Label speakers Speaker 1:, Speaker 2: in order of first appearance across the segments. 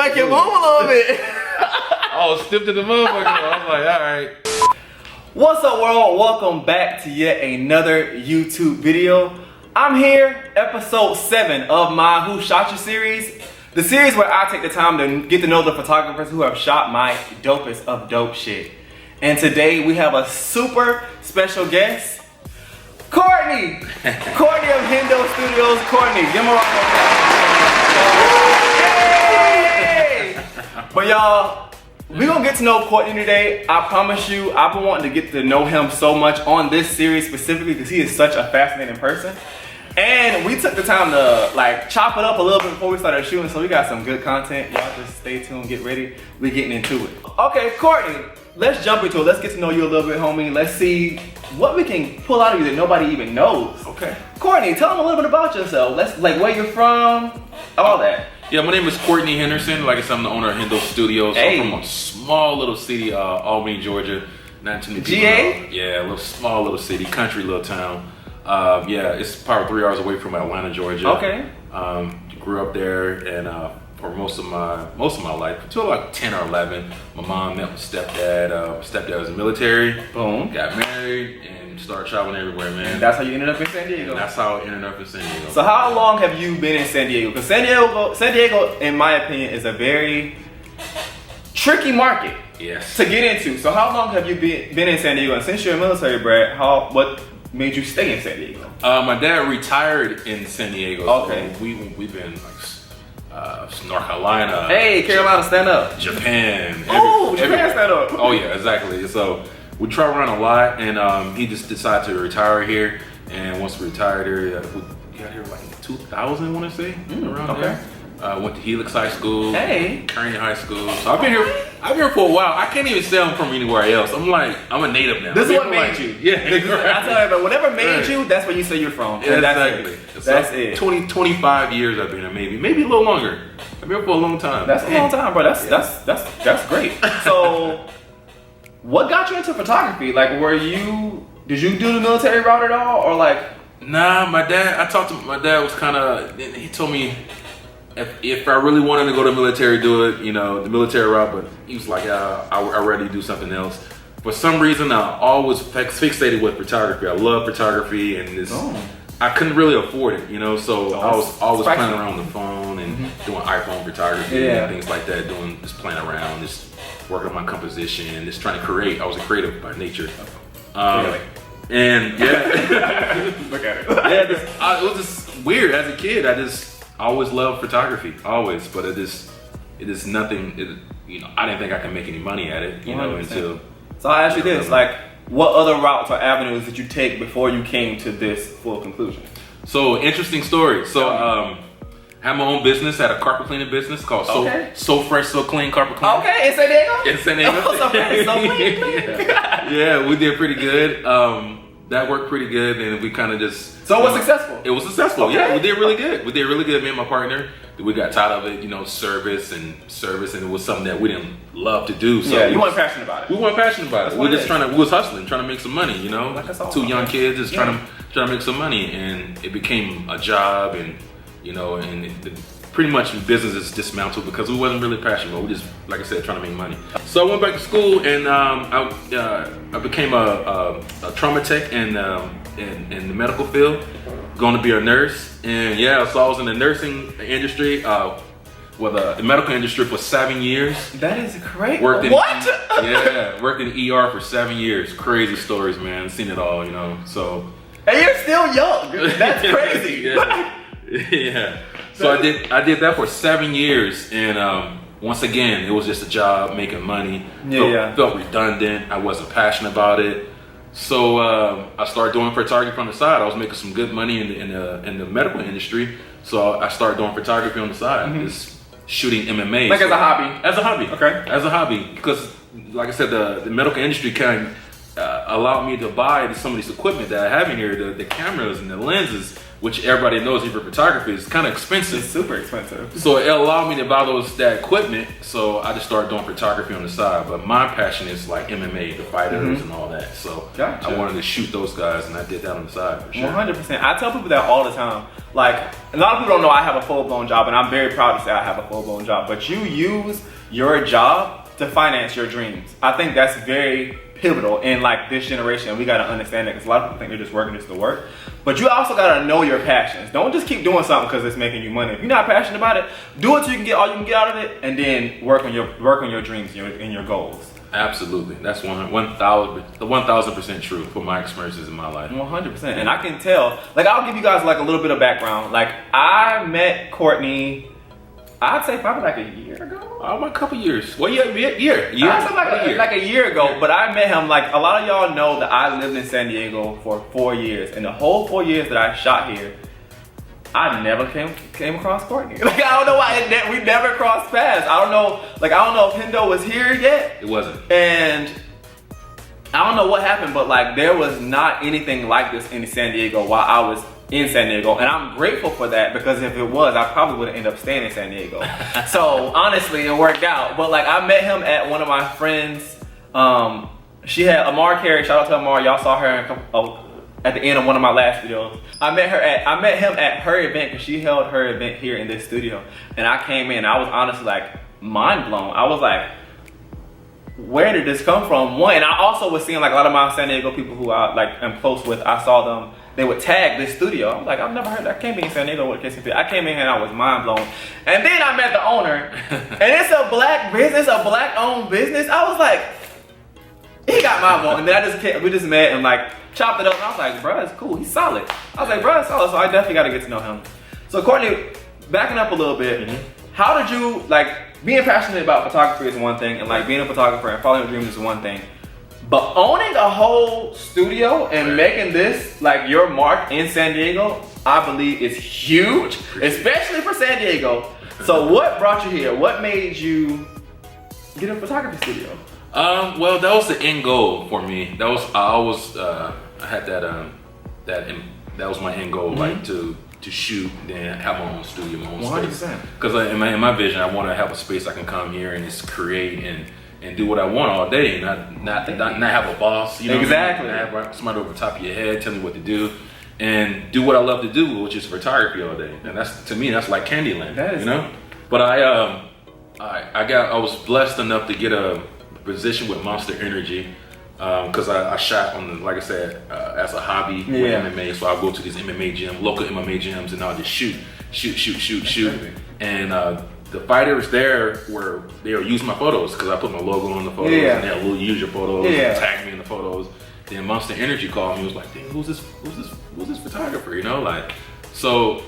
Speaker 1: like your mom a little bit.
Speaker 2: I was stiff to the motherfucker. I was like, all right.
Speaker 1: What's up, world? Welcome back to yet another YouTube video. I'm here, episode 7 of my Who Shot You series. The series where I take the time to get to know the photographers who have shot my dopest of dope shit. And today we have a super special guest, Courtney. Courtney of Hendo Studios. Courtney, give him a round of applause. But y'all, we're gonna get to know Courtney today. I promise you, I've been wanting to get to know him so much on this series specifically because he is such a fascinating person. And we took the time to like chop it up a little bit before we started shooting, so we got some good content. Y'all just stay tuned, get ready. We're getting into it. Okay, Courtney, let's jump into it. Let's get to know you a little bit, homie. Let's see what we can pull out of you that nobody even knows.
Speaker 2: Okay.
Speaker 1: Courtney, tell them a little bit about yourself. Let's like where you're from, all that.
Speaker 2: Yeah, my name is Courtney Henderson. Like I said, I'm the owner of Hendo Studios.
Speaker 1: Hey.
Speaker 2: I'm from a small little city, Albany, Georgia. Not too many people
Speaker 1: GA?
Speaker 2: know. Yeah, a little small little city, country little town. Yeah, it's probably 3 hours away from Atlanta, Georgia.
Speaker 1: Okay.
Speaker 2: Grew up there, and for most of my life, until like 10 or 11, my mom met my stepdad. Stepdad was in the military.
Speaker 1: Boom.
Speaker 2: Got married and started traveling everywhere, man.
Speaker 1: And that's how you ended up in San Diego.
Speaker 2: And that's how I ended up in San Diego.
Speaker 1: So how long have you been in San Diego? Because San Diego, in my opinion, is a very tricky market
Speaker 2: Yes.
Speaker 1: to get into. So how long have you been in San Diego? And since you're a military brat, what made you stay in San Diego?
Speaker 2: My dad retired in San Diego.
Speaker 1: Okay.
Speaker 2: So we've been like North Carolina.
Speaker 1: Hey, Carolina, stand up.
Speaker 2: Japan.
Speaker 1: Oh, Japan, stand up.
Speaker 2: Oh yeah, exactly. So we travel around a lot, and he just decided to retire here. And once we retired here, we got here like in 2000, I want to say, around
Speaker 1: okay.
Speaker 2: there. Went to Helix High School.
Speaker 1: Hey.
Speaker 2: Kearney High School. So I've been here for a while. I can't even say I'm from anywhere else. I'm a native now.
Speaker 1: This is
Speaker 2: I've
Speaker 1: what
Speaker 2: been
Speaker 1: made
Speaker 2: for
Speaker 1: you.
Speaker 2: Yeah.
Speaker 1: I tell you, but whatever made you, that's where you say you're from.
Speaker 2: Yeah,
Speaker 1: And
Speaker 2: exactly.
Speaker 1: That's it.
Speaker 2: 25 years I've been here, maybe a little longer. I've been here for a long time.
Speaker 1: That's a long time, bro. That's great. So, what got you into photography? Like, did you do the military route at all, or like?
Speaker 2: Nah, I talked to my dad. Was kind of, he told me if I really wanted to go to the military, do it, the military route. But he was like, I'd rather do something else. For some reason, I always fixated with photography. I love photography, and I couldn't really afford it, so I was always playing around the phone and doing iPhone photography and things like that, just playing around, just working on my composition, just trying to create. I was a creative by nature. And yeah,
Speaker 1: Look at it.
Speaker 2: yeah, it was just weird. As a kid, I always loved photography, always, but it is nothing, I didn't think I could make any money at it,
Speaker 1: 100%.
Speaker 2: until.
Speaker 1: So I ask you this, like, what other routes or avenues did you take before you came to this full conclusion?
Speaker 2: So, interesting story. So, I had my own business, had a carpet cleaning business called So Fresh, So Clean Carpet Cleaning.
Speaker 1: Okay, in San Diego?
Speaker 2: In San Diego.
Speaker 1: So Fresh, So Clean.
Speaker 2: Yeah, we did pretty good. That worked pretty good, and we kind of just.
Speaker 1: So it was successful?
Speaker 2: It was successful.
Speaker 1: Okay.
Speaker 2: Yeah, we did really good. Me and my partner. We got tired of it, service, and it was something that we didn't love to do. So
Speaker 1: yeah, you weren't passionate about it.
Speaker 2: We weren't passionate about it. We was hustling, trying to make some money.
Speaker 1: Like us all.
Speaker 2: 2 young kids just trying to make some money, and it became a job, and pretty much business is dismantled because we wasn't really passionate about it. We just, like I said, trying to make money. So I went back to school, and I became a trauma tech in the medical field, going to be a nurse. And so I was in the nursing industry, the medical industry for 7 years.
Speaker 1: That is great.
Speaker 2: Worked in
Speaker 1: what?
Speaker 2: Worked in ER for 7 years. Crazy stories, man. Seen it all, So.
Speaker 1: And you're still young. That's crazy.
Speaker 2: Yeah. So I did that for 7 years, and once again, it was just a job, making money. Felt redundant. I wasn't passionate about it. So I started doing photography on the side. I was making some good money in the medical industry, so I started doing photography on the side, just shooting MMA.
Speaker 1: Like as a hobby?
Speaker 2: As a hobby.
Speaker 1: Okay.
Speaker 2: As a hobby, because like I said, the medical industry kind of allowed me to buy some of this equipment that I have in here, the cameras and the lenses. which everybody knows even photography is kind of expensive.
Speaker 1: It's super expensive.
Speaker 2: So it allowed me to buy that equipment. So I just started doing photography on the side. But my passion is like MMA, the fighters and all that. So
Speaker 1: Gotcha.
Speaker 2: I wanted to shoot those guys, and I did that on the side for sure.
Speaker 1: 100%. I tell people that all the time. Like, a lot of people don't know I have a full-blown job, and I'm very proud to say I have a full-blown job. But you use your job to finance your dreams. I think that's very pivotal in like this generation. We gotta understand that because a lot of people think they're just working just to work. But you also gotta know your passions. Don't just keep doing something because it's making you money. If you're not passionate about it, do it till you can get all you can get out of it, and then work on your dreams and your goals.
Speaker 2: Absolutely, that's 1,000% true for my experiences in my life.
Speaker 1: 100%, and I can tell. Like, I'll give you guys like a little bit of background. Like, I met Courtney, I'd say probably like a year ago.
Speaker 2: A couple years. Well, year.
Speaker 1: Like a year ago, but I met him. Like, a lot of y'all know that I lived in San Diego for 4 years, and the whole 4 years that I shot here, I never came across Courtney. Like, I don't know why we never crossed paths. I don't know. Like, I don't know if Hendo was here yet.
Speaker 2: It wasn't.
Speaker 1: And I don't know what happened, but like there was not anything like this in San Diego while I was in San Diego, and I'm grateful for that because if it was, I probably would have ended up staying in San Diego. So honestly, it worked out. But like I met him at one of my friends. She had Amar Carey. Shout out to Amar. Y'all saw her at the end of one of my last videos. I met him at her event because she held her event here in this studio, and I came in. I was honestly like mind blown. I was like, where did this come from? One, and I also was seeing like a lot of my San Diego people who I like am close with. I saw them. They would tag this studio. I'm like, I've never heard that. I can't be in San Diego with Kissing Fit. I came in here and I was mind blown. And then I met the owner, and it's a black business, a black owned business. I was like, he got my vote. And then we just met and like chopped it up. And I was like, bro, it's cool. He's solid. I was like, bro, it's solid. So I definitely got to get to know him. So Courtney, backing up a little bit, how did you, like, being passionate about photography is one thing, and like being a photographer and following your dreams is one thing. But owning a whole studio and making this like your mark in San Diego, I believe is huge, especially for San Diego. So what brought you here? What made you get a photography studio?
Speaker 2: Well, that was the end goal for me. That was I had that was my end goal, like to shoot, then have my own studio, my own space. Because in my vision, I want to have a space I can come here and just create and do what I want all day, and not have a boss, you know.
Speaker 1: Exactly.
Speaker 2: Not have somebody over the top of your head telling me what to do, and do what I love to do, which is photography all day. And that's, to me, that's like Candyland, you know. But I was blessed enough to get a position with Monster Energy because I shot on, like I said, as a hobby with MMA. So I'll go to these MMA gyms, local MMA gyms, and I'll just shoot. And the fighters there they'll use my photos because I put my logo on the photos, and they'll use your photos, and tag me in the photos. Then Monster Energy called me and was like, "Damn, who's this photographer?" You know, like, so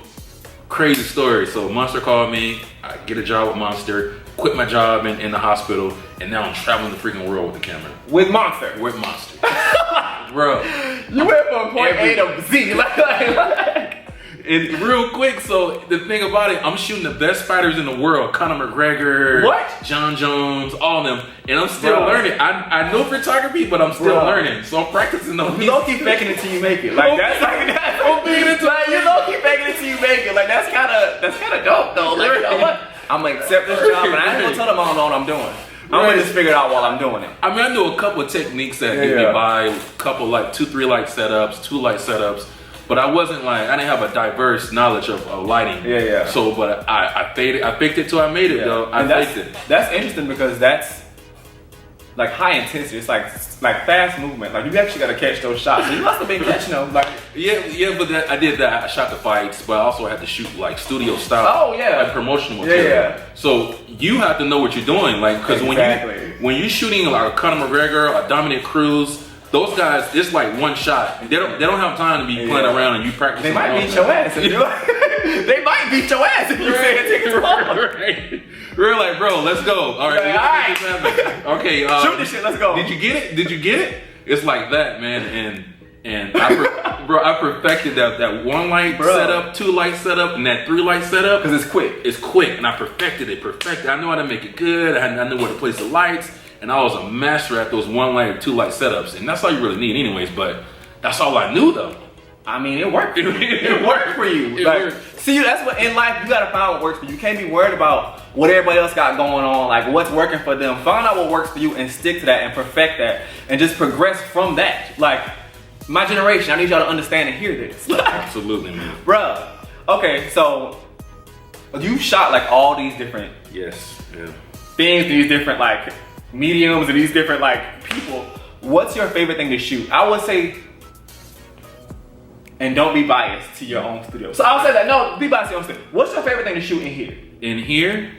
Speaker 2: crazy story. So Monster called me, I get a job with Monster, quit my job in the hospital, and now I'm traveling the freaking world with the camera.
Speaker 1: With Monster?
Speaker 2: With Monster. Bro.
Speaker 1: You went from point A to Z,
Speaker 2: And real quick, so the thing about it, I'm shooting the best fighters in the world. Conor McGregor, John Jones, all of them. And I'm still learning. I know photography, but I'm still learning. So I'm practicing those.
Speaker 1: You don't keep faking it till you make it. Like that's like you don't keep faking it till you make it. Like that's kinda dope though. Like, you know what? I'm gonna accept this job, and I ain't gonna tell them I don't know what I'm doing. I'm gonna just figure it out while I'm doing it.
Speaker 2: I mean, I know a couple of techniques that get me by, a couple like 2-3 light setups, 2 light setups. But I wasn't like, I didn't have a diverse knowledge of lighting. So, but I faked it till I made it, though. I faked it.
Speaker 1: That's interesting because that's like high intensity. It's like fast movement. Like you actually got to catch those shots. So you must have been catching them. Like
Speaker 2: but I did that. I shot the fights, but I also had to shoot like studio style. Like promotional material. So you have to know what you're doing, like because when you're shooting like a Conor McGregor, a Dominic Cruz. Those guys, it's like one shot. They don't have time to be playing around and you practice.
Speaker 1: They might beat your ass. They might beat your ass if you say it takes long.
Speaker 2: We're like, bro, let's go. All right. Okay.
Speaker 1: Shoot this shit. Let's go.
Speaker 2: Did you get it? It's like that, man. And I perfected that 1 light setup, 2 light setup, and that 3 light setup.
Speaker 1: Because it's quick.
Speaker 2: It's quick, and I perfected it. I know how to make it good. I knew where to place the lights. And I was a master at those 1 light or 2 light setups. And that's all you really need anyways, but that's all I knew though.
Speaker 1: I mean, it worked. It worked for you.
Speaker 2: It
Speaker 1: Like,
Speaker 2: worked.
Speaker 1: see, that's what in life you gotta find what works for you. You can't be worried about what everybody else got going on, like what's working for them. Find out what works for you and stick to that and perfect that and just progress from that. Like my generation, I need y'all to understand and hear this.
Speaker 2: Absolutely, man.
Speaker 1: Bruh. Okay, so you shot like all these different
Speaker 2: Yes. Yeah.
Speaker 1: things, these different like mediums and these different like people. What's your favorite thing to shoot? I would say, and don't be biased to your own studio. So I'll say that, no, be biased to your own studio. What's your favorite thing to shoot in here?
Speaker 2: In here,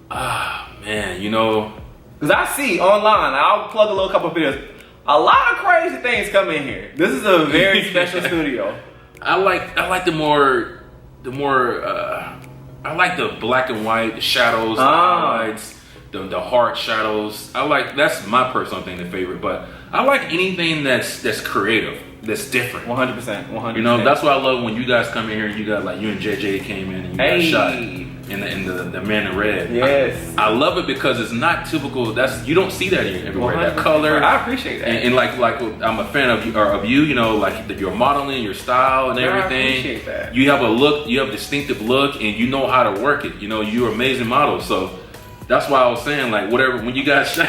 Speaker 2: man, you know,
Speaker 1: Because I see online, I'll plug a little couple of videos, a lot of crazy things come in here. This is a very special studio.
Speaker 2: I like the more I like the black and white, the shadows, the highlights, the hard shadows. That's my personal thing, the favorite. But I like anything that's creative, that's different.
Speaker 1: 100%, 100%.
Speaker 2: You know, that's why I love when you guys come in here and you got like you and JJ came in and you got shot in the Man in Red.
Speaker 1: Yes.
Speaker 2: I love it because it's not typical. You don't see that everywhere. That color.
Speaker 1: I appreciate that.
Speaker 2: And like I'm a fan of you, you know, like your modeling, your style and everything.
Speaker 1: I appreciate that.
Speaker 2: You have a look, you have a distinctive look, and you know how to work it. You know, you're an amazing model. So that's why I was saying, like, whatever, when you guys shot.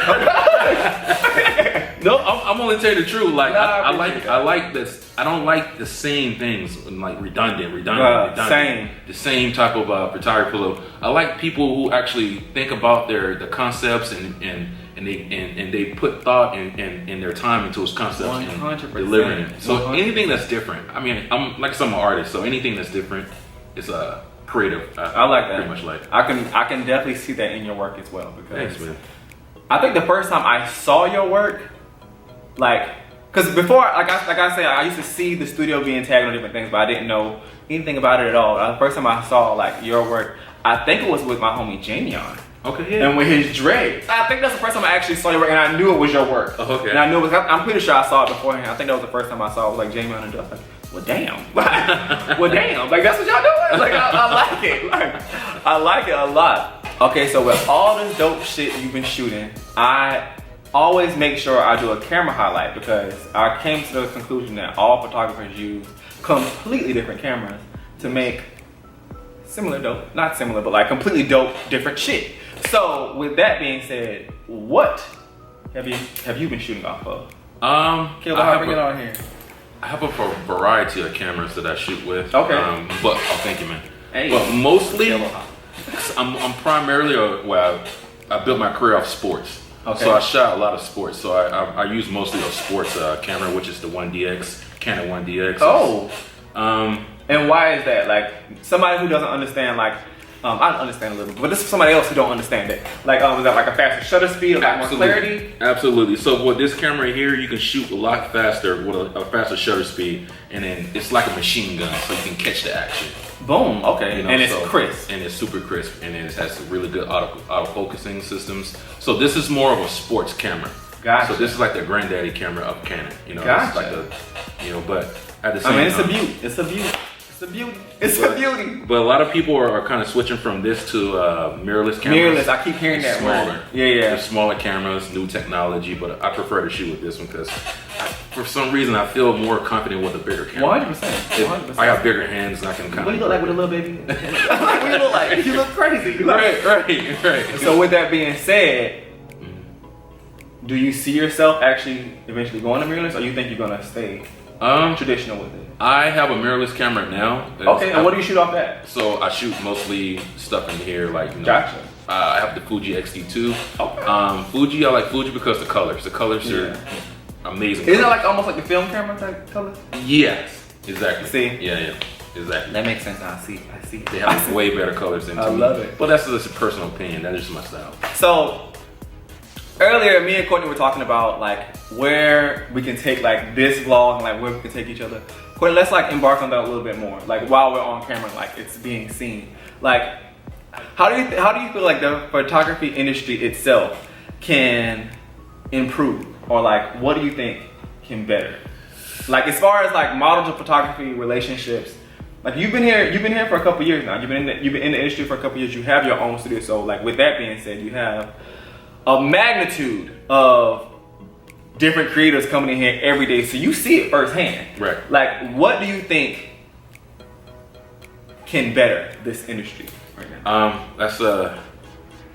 Speaker 2: No, I'm only telling you the truth. Like, I like this. I don't like the same things, like redundant.
Speaker 1: Same.
Speaker 2: The same type of photography. I like people who actually think about the concepts and they put thought and their time into those concepts
Speaker 1: 100%.
Speaker 2: and delivering it. So
Speaker 1: 100%.
Speaker 2: anything that's different. I mean, I'm an artist, so anything that's different is creative.
Speaker 1: I like that.
Speaker 2: Pretty much like.
Speaker 1: I can definitely see that in your work as well. Because
Speaker 2: Thanks, man.
Speaker 1: I think the first time I saw your work, like, because before, like I said, I used to see the studio being tagged on different things, but I didn't know anything about it at all. The first time I saw like your work, I think it was with my homie Jamion.
Speaker 2: Okay, yeah.
Speaker 1: And with his dreads. I think that's the first time I actually saw your work, and I knew it was your work.
Speaker 2: Oh, okay.
Speaker 1: And I knew it was, I'm pretty sure I saw it beforehand. I think that was the first time I saw it, like Jamion and Duff. Like, well, damn. Well, damn. Like, that's what y'all doing? Like, I like it. Like, I like it a lot. Okay, so with all this dope shit you've been shooting, I always make sure I do a camera highlight because I came to the conclusion that all photographers use completely different cameras to make similar dope, not similar, but like completely dope, different shit. So with that being said, what have you been shooting off of? Bring it on here.
Speaker 2: I have a variety of cameras that I shoot with.
Speaker 1: Okay.
Speaker 2: But thank you, man.
Speaker 1: Hey.
Speaker 2: But mostly, I'm primarily I built my career off sports.
Speaker 1: Okay.
Speaker 2: So I shot a lot of sports. So I use mostly a sports camera, which is the 1DX, Canon 1DX.
Speaker 1: Oh. And why is that? Like somebody who doesn't understand, like I understand a little bit, but this is somebody else who don't understand it. Like is that like a faster shutter speed, a lot more clarity?
Speaker 2: Absolutely. So with this camera here, you can shoot a lot faster with a faster shutter speed, and then it's like a machine gun, so you can catch the action.
Speaker 1: Boom. Okay.
Speaker 2: You know,
Speaker 1: and it's crisp.
Speaker 2: And it's super crisp, and it has really good auto focusing systems. So this is more of a sports camera.
Speaker 1: Gotcha.
Speaker 2: So this is like the granddaddy camera of Canon. You know,
Speaker 1: gotcha.
Speaker 2: It's like but at the same time,
Speaker 1: it's a beauty. It's a beauty. It's a beauty. It's a beauty.
Speaker 2: But a lot of people are kind of switching from this to mirrorless cameras.
Speaker 1: Mirrorless. I keep hearing that
Speaker 2: smaller.
Speaker 1: Yeah.
Speaker 2: They're smaller cameras, new technology, but I prefer to shoot with this one because for some reason I feel more confident with a bigger camera.
Speaker 1: 100%.
Speaker 2: I got bigger hands and I can kind of.
Speaker 1: What do you look like with a little baby? What do you look like? You look crazy.
Speaker 2: Right.
Speaker 1: So with that being said, do you see yourself actually eventually going to mirrorless, or you think you're gonna stay traditional with it?
Speaker 2: I have a mirrorless camera now.
Speaker 1: Okay, and what do you shoot off that?
Speaker 2: So I shoot mostly stuff in here, like
Speaker 1: Gotcha.
Speaker 2: I have the Fuji XT2.
Speaker 1: Okay.
Speaker 2: Fuji, I like Fuji because the colors are amazing.
Speaker 1: Isn't it like almost like the film camera type color?
Speaker 2: Yes, exactly.
Speaker 1: See?
Speaker 2: Yeah, exactly.
Speaker 1: That makes sense. I see.
Speaker 2: They have way better colors than me.
Speaker 1: I love it.
Speaker 2: But that's just a personal opinion. That is just my style.
Speaker 1: So earlier, me and Courtney were talking about like where we can take like this vlog and like where we can take each other. Courtney, let's like embark on that a little bit more. Like while we're on camera, like it's being seen. Like, how do you feel like the photography industry itself can improve, or like what do you think can better? Like as far as like models of photography, relationships. Like you've been here for a couple years now. You've been in the industry for a couple years. You have your own studio. So like with that being said, you have a magnitude of different creators coming in here every day, so you see it firsthand.
Speaker 2: Right.
Speaker 1: Like, what do you think can better this industry right now?
Speaker 2: That's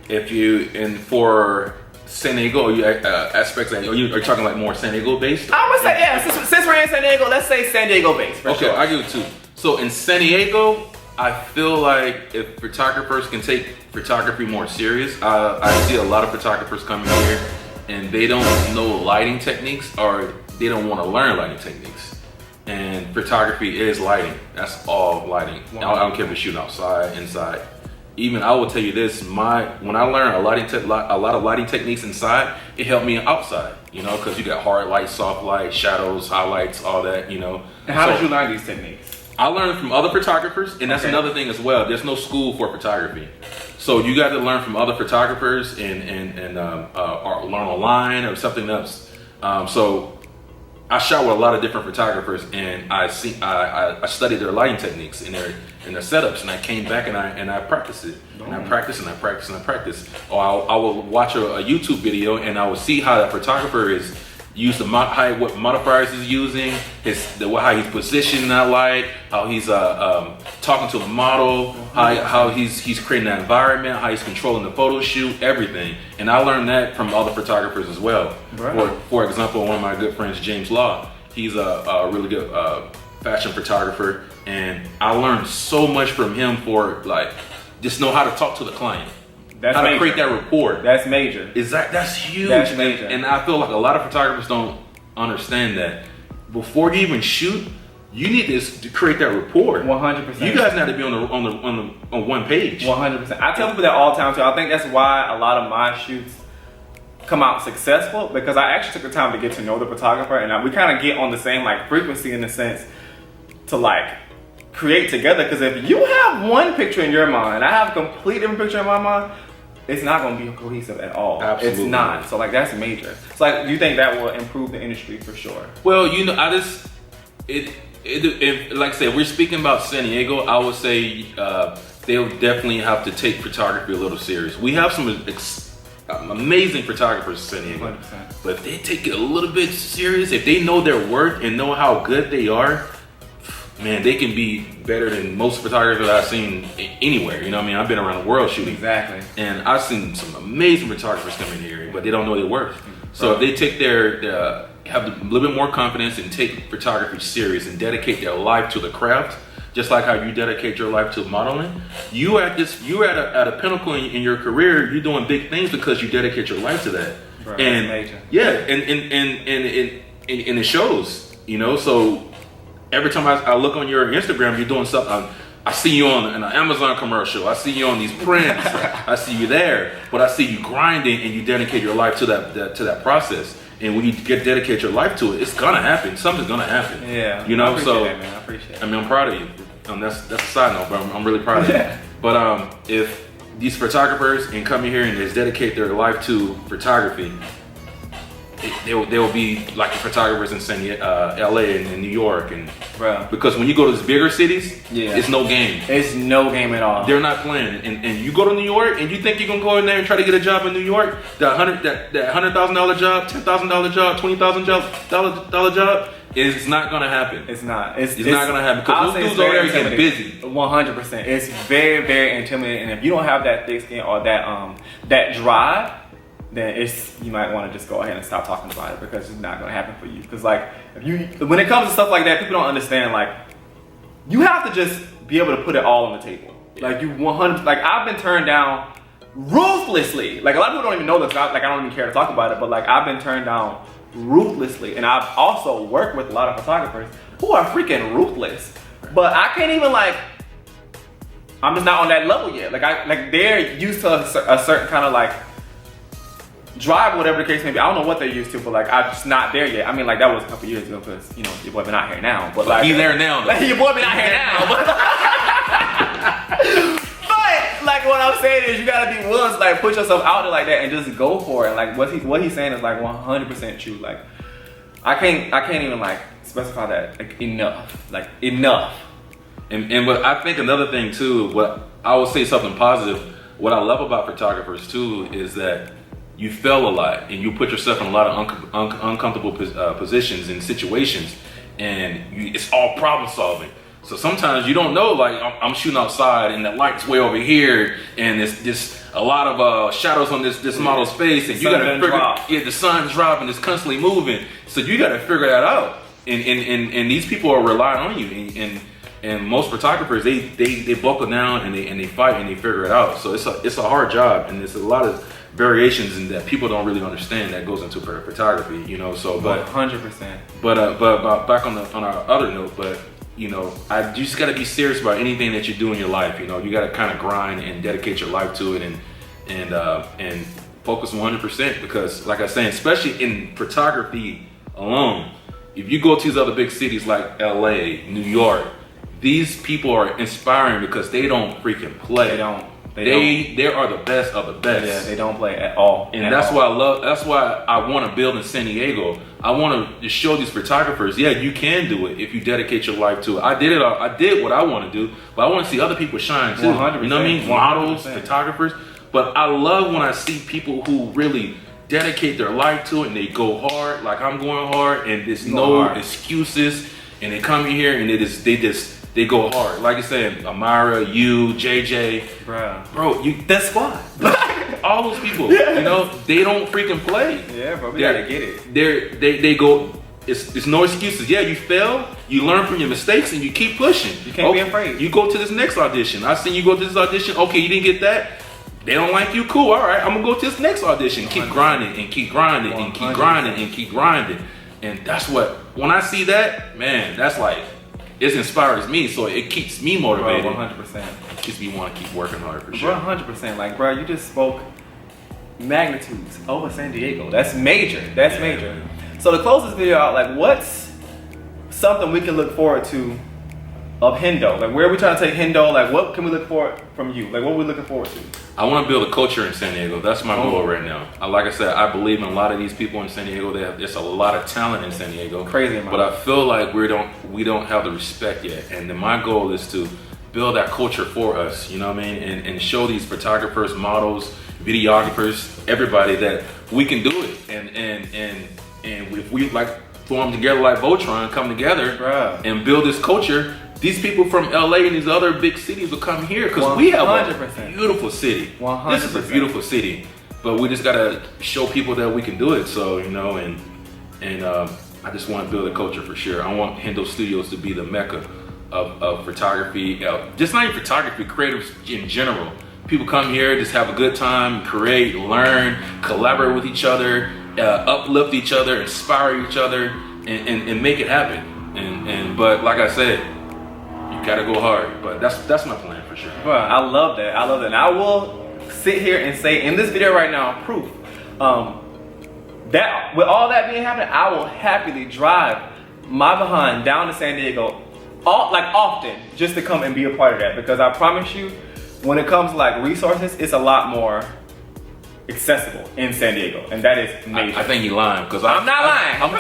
Speaker 2: if you for San Diego, you aspects that are you talking like more San Diego based?
Speaker 1: I would say yeah. Since we're in San Diego, let's say San Diego based.
Speaker 2: Okay,
Speaker 1: sure.
Speaker 2: I give it two. So in San Diego, I feel like if photographers can take photography more serious, I see a lot of photographers coming here and they don't know lighting techniques or they don't want to learn lighting techniques. And photography is lighting. That's all lighting. I don't care if it's shooting outside, inside. Even I will tell you this: when I learned a lot of lighting techniques inside, it helped me outside. You know, because you got hard light, soft light, shadows, highlights, all that. You know.
Speaker 1: And how did you learn these techniques?
Speaker 2: I learned from other photographers, and that's another thing as well. There's no school for photography, so you got to learn from other photographers and or learn online or something else. So I shot with a lot of different photographers, and I studied their lighting techniques and their setups, and I came back and I practiced it, and I practiced and I practiced and I practiced. Or I will watch a YouTube video and I will see how that photographer is used what modifiers he's using, how he's positioning that light, how he's talking to the model, how he's creating that environment, how he's controlling the photo shoot, everything. And I learned that from other photographers as well. Right. For example, one of my good friends, James Law, he's a really good fashion photographer, and I learned so much from him for like just know how to talk to the client.
Speaker 1: That's
Speaker 2: how
Speaker 1: major.
Speaker 2: to create that rapport.
Speaker 1: That's major.
Speaker 2: That's huge.
Speaker 1: That's major.
Speaker 2: And I feel like a lot of photographers don't understand that. Before you even shoot, you need to create that rapport.
Speaker 1: 100%.
Speaker 2: You guys need to be on one page.
Speaker 1: 100%. I tell people that all the time too. I think that's why a lot of my shoots come out successful, because I actually took the time to get to know the photographer, and we kind of get on the same like frequency in the sense to like create together. Because if you have one picture in your mind, I have a complete different picture in my mind, it's not going to be cohesive at all.
Speaker 2: Absolutely.
Speaker 1: It's not. So like that's major. So like, do you think that will improve the industry for sure?
Speaker 2: Well, you know, like I said, we're speaking about San Diego. I would say they'll definitely have to take photography a little serious. We have some amazing photographers in San Diego,
Speaker 1: 100%.
Speaker 2: but if they take it a little bit serious, if they know their work and know how good they are, man, they can be better than most photographers that I've seen anywhere. You know what I mean? I've been around the world shooting.
Speaker 1: Exactly.
Speaker 2: And I've seen some amazing photographers come in here, but they don't know their work. So if they take have a little bit more confidence and take photography serious and dedicate their life to the craft, just like how you dedicate your life to modeling, you're at a pinnacle in your career. You're doing big things because you dedicate your life to that.
Speaker 1: Bro,
Speaker 2: and
Speaker 1: that's major.
Speaker 2: yeah, and it shows. You know, so every time I look on your Instagram, you're doing something. I see you on an Amazon commercial. I see you on these prints. I see you there, but I see you grinding and you dedicate your life to that process. And when you dedicate your life to it, it's gonna happen. Something's gonna happen.
Speaker 1: Yeah.
Speaker 2: You know,
Speaker 1: I appreciate that, man. I appreciate it.
Speaker 2: I mean, I'm proud of you. That's a side note, but I'm really proud of you. But if these photographers and come in here and just dedicate their life to photography, they'll be like the photographers in LA and in New York, and because when you go to these bigger cities, it's no game.
Speaker 1: It's no game at all.
Speaker 2: They're not playing. And you go to New York and you think you're gonna go in there and try to get a job in New York, that $100,000 job, $10,000 job, $20,000 job, it's not gonna happen.
Speaker 1: It's not.
Speaker 2: It's not gonna happen because those dudes over there getting busy.
Speaker 1: 100%. It's very, very intimidating. And if you don't have that thick skin or that drive, then you might want to just go ahead and stop talking about it, because it's not going to happen for you. Because like, when it comes to stuff like that, people don't understand. Like, you have to just be able to put it all on the table. Like I've been turned down ruthlessly. Like a lot of people don't even know this. I don't even care to talk about it. But like, I've been turned down ruthlessly, and I've also worked with a lot of photographers who are freaking ruthless. But I can't even I'm just not on that level yet. Like they're used to a certain kind of like drive, whatever the case may be. I don't know what they're used to, but like I'm just not there yet. I mean, like that was a couple years ago, because you know your boy been out here now. But like
Speaker 2: he's there now.
Speaker 1: Like, your boy been out here now. But like what I'm saying is, you gotta be willing to like put yourself out there like that and just go for it. Like what he's saying is like 100% true. Like I can't even like specify that like enough. Like enough.
Speaker 2: And what I think another thing too, what I would say something positive. What I love about photographers too is that you fail a lot, and you put yourself in a lot of uncomfortable positions and situations, and it's all problem solving. So sometimes you don't know, like I'm shooting outside and the light's way over here, and it's just a lot of shadows on this model's face, and you gotta figure, the sun's dropping, it's constantly moving, so you gotta figure that out. And these people are relying on you, and most photographers they buckle down and they fight and they figure it out. So it's a hard job, and there's a lot of variations in that people don't really understand that goes into photography, you know. So but
Speaker 1: 100%.
Speaker 2: But back on our other note, but you know, you just got to be serious about anything that you do in your life. You know, you got to kind of grind and dedicate your life to it, and focus 100%, because, like I was saying, especially in photography alone, if you go to these other big cities like LA, New York, these people are inspiring because they don't freaking play. They are the best of the best.
Speaker 1: Yeah, they don't play at all.
Speaker 2: And that's why I want to build in San Diego. I want to show these photographers, yeah, you can do it if you dedicate your life to it. I did what I want to do, but I want to see other people shine too.
Speaker 1: 100%.
Speaker 2: You know what I mean?
Speaker 1: 100%.
Speaker 2: Models, photographers. But I love when I see people who really dedicate their life to it and they go hard, like I'm going hard, and there's no excuses, and they come in here and they go hard. Like I said, Amara, you, JJ, bro,
Speaker 1: that squad.
Speaker 2: all those people, you know, they don't freaking play.
Speaker 1: Yeah, bro, we gotta get it.
Speaker 2: They go. It's no excuses. Yeah, you fail, you learn from your mistakes, and you keep pushing.
Speaker 1: You can't be afraid.
Speaker 2: You go to this next audition. I seen you go to this audition. Okay, you didn't get that. They don't like you. Cool. All right, I'm gonna go to this next audition. Keep grinding and keep grinding and keep grinding and keep grinding. And that's what, when I see that, man, that's like, it inspires me, so it keeps me motivated.
Speaker 1: Bro, 100%.
Speaker 2: It keeps me want to keep working hard for sure.
Speaker 1: Bro, 100%. Like, bro, you just spoke magnitudes over San Diego. That's major. That's major. So to close this video out, like, what's something we can look forward to of Hendo? Like, where are we trying to take Hendo? Like, what can we look for from you? Like, what are we looking forward to?
Speaker 2: I want to build a culture in San Diego. That's my goal right now. Like I said, I believe in a lot of these people in San Diego. There's a lot of talent in San Diego.
Speaker 1: Crazy amount.
Speaker 2: But I feel like we don't have the respect yet. And then my goal is to build that culture for us, you know what I mean? And show these photographers, models, videographers, everybody that we can do it. And if we like form together like Voltron, come together and build this culture, these people from LA and these other big cities will come here because we have a beautiful city.
Speaker 1: 100%.
Speaker 2: This is a beautiful city, but we just gotta show people that we can do it. So, you know, and I just want to build a culture for sure. I want Hendo Studios to be the mecca of photography, just not even photography, creatives in general. People come here, just have a good time, create, learn, collaborate with each other, uplift each other, inspire each other, and make it happen. But like I said, you gotta go hard. But that's my plan for sure.
Speaker 1: Bro, I love that. I love that. And I will sit here and say in this video right now, proof that with all that being happening, I will happily drive my behind down to San Diego, often, just to come and be a part of that. Because I promise you, when it comes to like resources, it's a lot more accessible in San Diego, and that is major.
Speaker 2: I think you're lying, because
Speaker 1: I'm not lying.
Speaker 2: I'm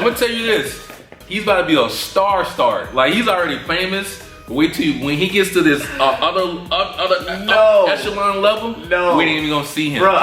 Speaker 2: gonna tell you this. He's about to be a star. Like, he's already famous. Wait till when he gets to this other echelon level.
Speaker 1: No,
Speaker 2: we ain't even gonna see him.
Speaker 1: Bro,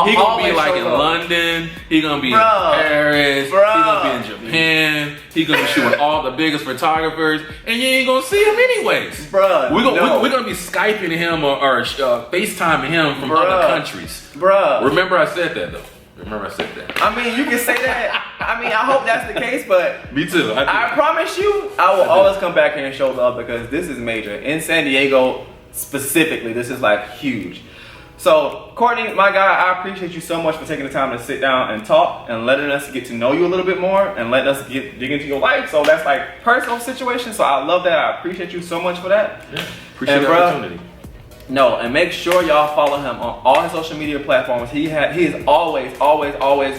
Speaker 2: he gonna be like in London. He gonna be in Paris. He gonna be in Japan. He gonna be shooting all the biggest photographers, and you ain't gonna see him anyways.
Speaker 1: Bro,
Speaker 2: we're gonna be Skyping him or FaceTiming him from other countries.
Speaker 1: Bro,
Speaker 2: remember I said that though. Remember I said that.
Speaker 1: I mean, you can say that. I mean, I hope that's the case, but
Speaker 2: me too.
Speaker 1: I promise you, I will always come back here and show love, because this is major. In San Diego specifically, this is like huge. So, Courtney, my guy, I appreciate you so much for taking the time to sit down and talk and letting us get to know you a little bit more and letting us dig into your life. So that's like personal situation. So I love that. I appreciate you so much for that.
Speaker 2: Yeah, appreciate the opportunity.
Speaker 1: No, and make sure y'all follow him on all his social media platforms. He is always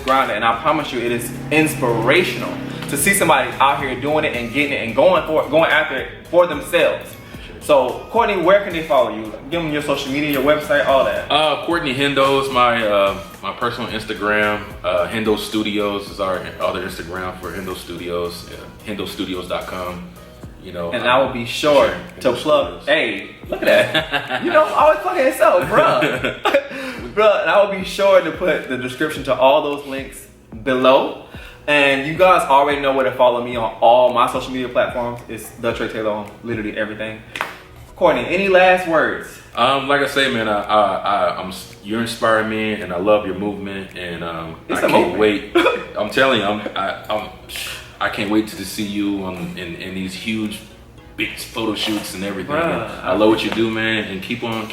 Speaker 1: grinding, and I promise you, it is inspirational to see somebody out here doing it and getting it and going after it for themselves. So, Courtney, where can they follow you? Give them your social media, your website, all that.
Speaker 2: Courtney Hendo is my personal Instagram. Hendo Studios is our other Instagram for Hendo Studios. HendoStudios.com. You know,
Speaker 1: and I will be sure to plug. Hey, look at that. You know, always plugging himself, bro. Bro, and I will be sure to put the description to all those links below. And you guys already know where to follow me on all my social media platforms. It's the Trey Taylor on literally everything. Courtney, any last words?
Speaker 2: Like I say, man, you're inspiring me, and I love your movement, and I can't wait. I'm telling you, I can't wait to see you in these huge, big photo shoots and everything.
Speaker 1: Bruh,
Speaker 2: I love what you do, man, and keep on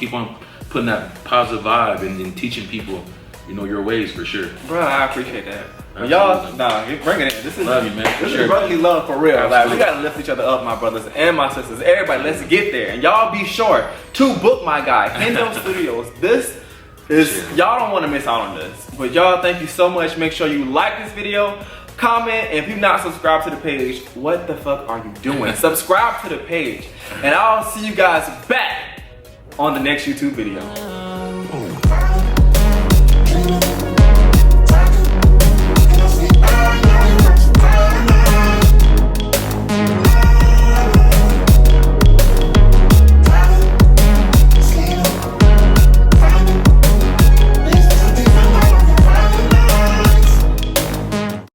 Speaker 2: putting that positive vibe and teaching people, your ways for sure.
Speaker 1: Bro, I appreciate that. Y'all, you're bringing it. This is
Speaker 2: love you, man.
Speaker 1: This is brotherly love for real. Like, we gotta lift each other up, my brothers and my sisters. Everybody, let's get there. And y'all be sure to book my guy, Hendo Studios. This is, y'all don't want to miss out on this. But y'all, thank you so much. Make sure you like this video, comment, and if you're not subscribed to the page, what the fuck are you doing? Subscribe to the page. And I'll see you guys back on the next YouTube video.